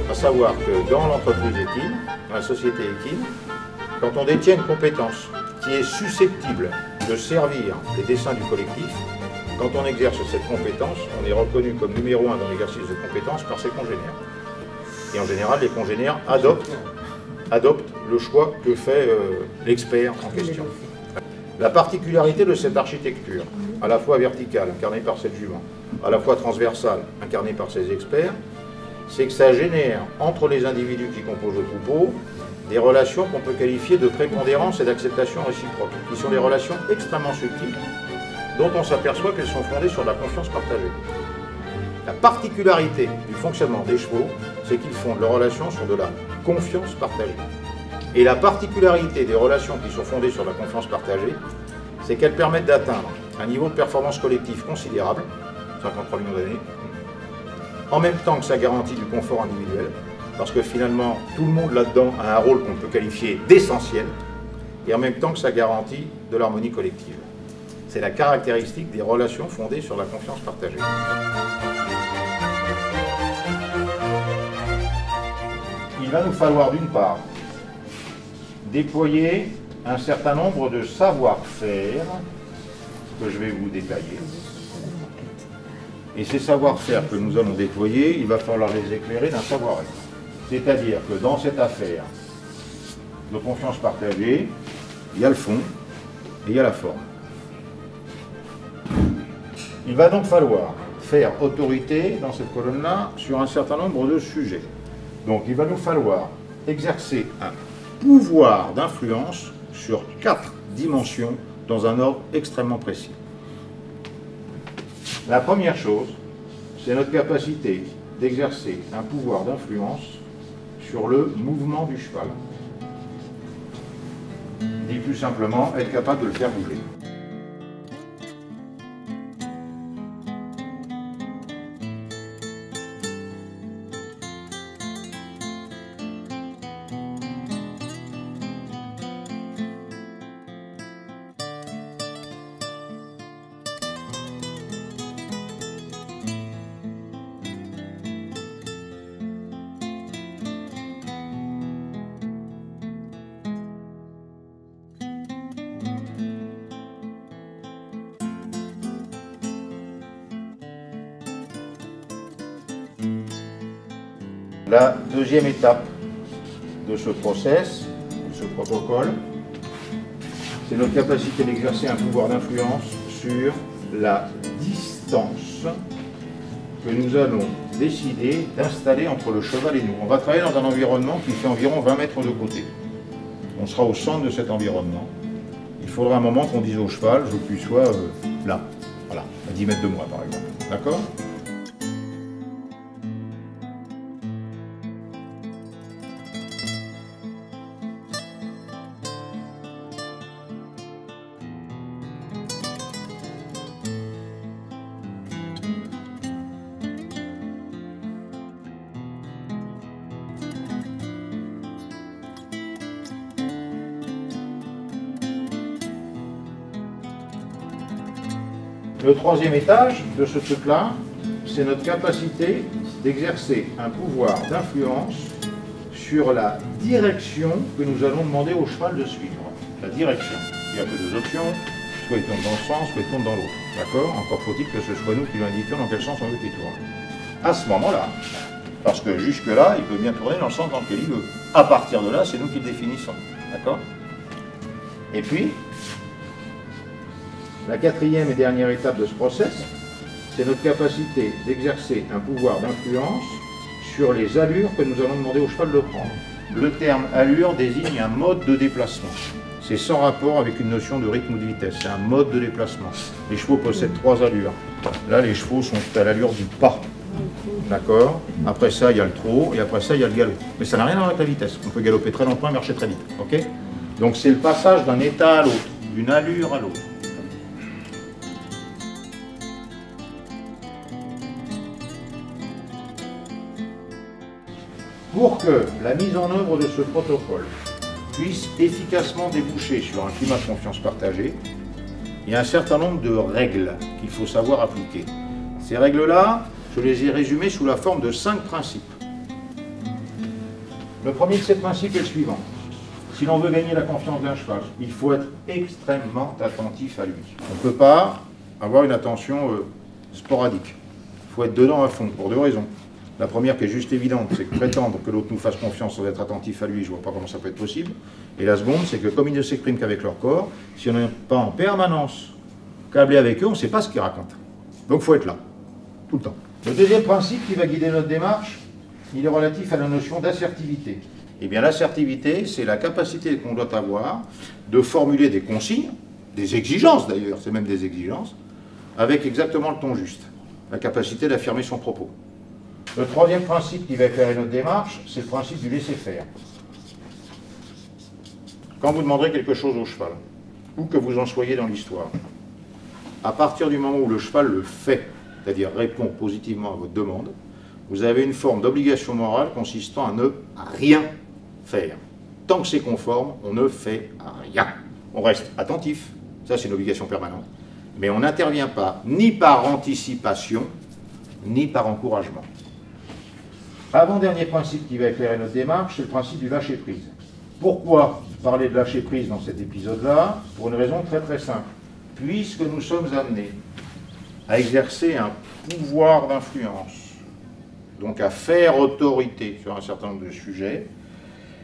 À savoir que dans l'entreprise Equine, dans la société Equine, quand on détient une compétence qui est susceptible de servir les desseins du collectif, quand on exerce cette compétence, on est reconnu comme numéro 1 dans l'exercice de compétence par ses congénères. Et en général, les congénères adoptent le choix que fait l'expert en question. La particularité de cette architecture, à la fois verticale, incarnée par cette jument, à la fois transversale, incarnée par ces experts, c'est que ça génère entre les individus qui composent le troupeau des relations qu'on peut qualifier de prépondérance et d'acceptation réciproque, qui sont des relations extrêmement subtiles, dont on s'aperçoit qu'elles sont fondées sur la confiance partagée. La particularité du fonctionnement des chevaux, c'est qu'ils fondent leurs relations sur de la confiance partagée. Et la particularité des relations qui sont fondées sur la confiance partagée, c'est qu'elles permettent d'atteindre un niveau de performance collective considérable, 53 millions d'années, en même temps que ça garantit du confort individuel, parce que finalement, tout le monde là-dedans a un rôle qu'on peut qualifier d'essentiel, et en même temps que ça garantit de l'harmonie collective. C'est la caractéristique des relations fondées sur la confiance partagée. Il va nous falloir d'une part déployer un certain nombre de savoir-faire que je vais vous détailler. Et ces savoir-faire que nous allons déployer, il va falloir les éclairer d'un savoir-être. C'est-à-dire que dans cette affaire de confiance partagée, il y a le fond et il y a la forme. Il va donc falloir faire autorité dans cette colonne-là sur un certain nombre de sujets. Donc il va nous falloir exercer un pouvoir d'influence sur 4 dimensions dans un ordre extrêmement précis. La première chose, c'est notre capacité d'exercer un pouvoir d'influence sur le mouvement du cheval. Dit plus simplement, être capable de le faire bouger. La deuxième étape de ce process, de ce protocole, c'est notre capacité d'exercer un pouvoir d'influence sur la distance que nous allons décider d'installer entre le cheval et nous. On va travailler dans un environnement qui fait environ 20 mètres de côté. On sera au centre de cet environnement. Il faudra un moment qu'on dise au cheval, je veux que tu sois là, voilà, à 10 mètres de moi par exemple. D'accord ? Le troisième étage de ce truc-là, c'est notre capacité d'exercer un pouvoir d'influence sur la direction que nous allons demander au cheval de suivre. La direction. Il n'y a que deux options, soit il tourne dans le sens, soit il tourne dans l'autre. D'accord? Encore faut-il que ce soit nous qui lui indiquions dans quel sens on veut qu'il tourne. À ce moment-là, parce que jusque-là, il peut bien tourner dans le sens dans lequel il veut. À partir de là, c'est nous qui le définissons. D'accord? Et puis, la quatrième et dernière étape de ce process, c'est notre capacité d'exercer un pouvoir d'influence sur les allures que nous allons demander au cheval de prendre. Le terme allure désigne un mode de déplacement. C'est sans rapport avec une notion de rythme ou de vitesse, c'est un mode de déplacement. Les chevaux possèdent 3 allures. Là, les chevaux sont à l'allure du pas. D'accord? Après ça, il y a le trot, et après ça, il y a le galop. Mais ça n'a rien à voir avec la vitesse. On peut galoper très lentement et marcher très vite. Ok? Donc c'est le passage d'un état à l'autre, d'une allure à l'autre. Pour que la mise en œuvre de ce protocole puisse efficacement déboucher sur un climat de confiance partagée, il y a un certain nombre de règles qu'il faut savoir appliquer. Ces règles-là, je les ai résumées sous la forme de 5 principes. Le premier de ces principes est le suivant. Si l'on veut gagner la confiance d'un cheval, il faut être extrêmement attentif à lui. On ne peut pas avoir une attention sporadique. Il faut être dedans à fond, pour 2 raisons. La première, qui est juste évidente, c'est que prétendre que l'autre nous fasse confiance sans être attentif à lui, je ne vois pas comment ça peut être possible. Et la seconde, c'est que comme ils ne s'expriment qu'avec leur corps, si on n'est pas en permanence câblé avec eux, on ne sait pas ce qu'ils racontent. Donc il faut être là, tout le temps. Le deuxième principe qui va guider notre démarche, il est relatif à la notion d'assertivité. Eh bien l'assertivité, c'est la capacité qu'on doit avoir de formuler des consignes, des exigences d'ailleurs, c'est même des exigences, avec exactement le ton juste. La capacité d'affirmer son propos. Le troisième principe qui va éclairer notre démarche, c'est le principe du laisser-faire. Quand vous demanderez quelque chose au cheval, où que vous en soyez dans l'histoire, à partir du moment où le cheval le fait, c'est-à-dire répond positivement à votre demande, vous avez une forme d'obligation morale consistant à ne rien faire. Tant que c'est conforme, on ne fait rien. On reste attentif, ça c'est une obligation permanente, mais on n'intervient pas ni par anticipation, ni par encouragement. Avant-dernier principe qui va éclairer notre démarche, c'est le principe du lâcher-prise. Pourquoi parler de lâcher-prise dans cet épisode-là? Pour une raison très très simple. Puisque nous sommes amenés à exercer un pouvoir d'influence, donc à faire autorité sur un certain nombre de sujets,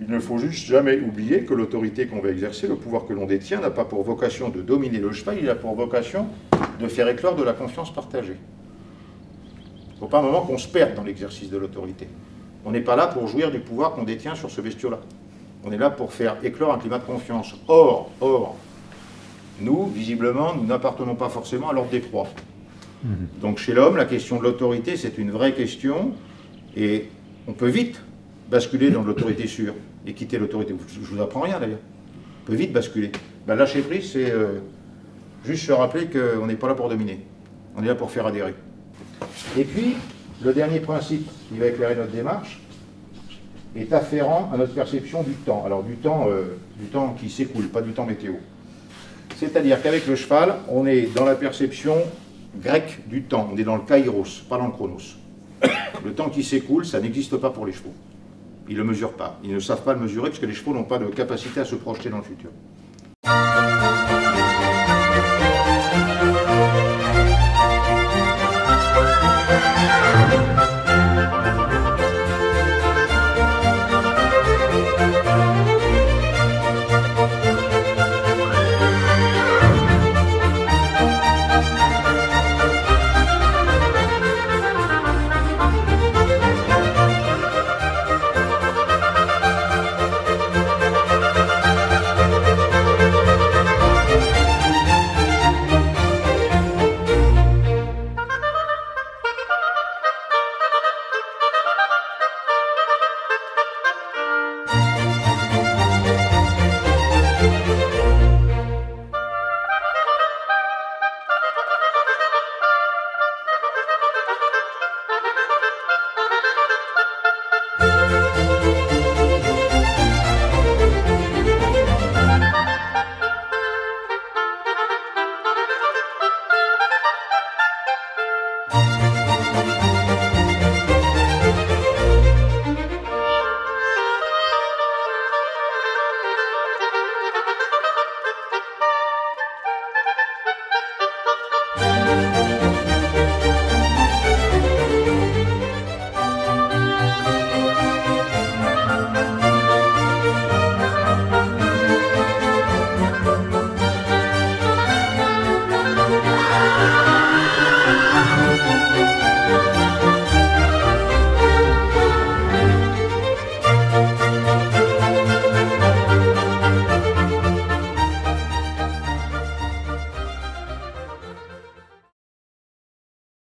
il ne faut juste jamais oublier que l'autorité qu'on va exercer, le pouvoir que l'on détient, n'a pas pour vocation de dominer le cheval, il a pour vocation de faire éclore de la confiance partagée. Il ne faut pas un moment qu'on se perde dans l'exercice de l'autorité. On n'est pas là pour jouir du pouvoir qu'on détient sur ce bestiau-là. On est là pour faire éclore un climat de confiance. Or, nous, visiblement, nous n'appartenons pas forcément à l'ordre des proies. Donc chez l'homme, la question de l'autorité, c'est une vraie question, et on peut vite basculer dans l'autorité sûre et quitter l'autorité. Je ne vous apprends rien d'ailleurs. On peut vite basculer. Ben, lâcher prise, c'est juste se rappeler qu'on n'est pas là pour dominer. On est là pour faire adhérer. Et puis, le dernier principe qui va éclairer notre démarche est afférent à notre perception du temps. Alors du temps qui s'écoule, pas du temps météo. C'est-à-dire qu'avec le cheval, on est dans la perception grecque du temps. On est dans le kairos, pas dans le chronos. Le temps qui s'écoule, ça n'existe pas pour les chevaux. Ils ne le mesurent pas. Ils ne savent pas le mesurer parce que les chevaux n'ont pas de capacité à se projeter dans le futur.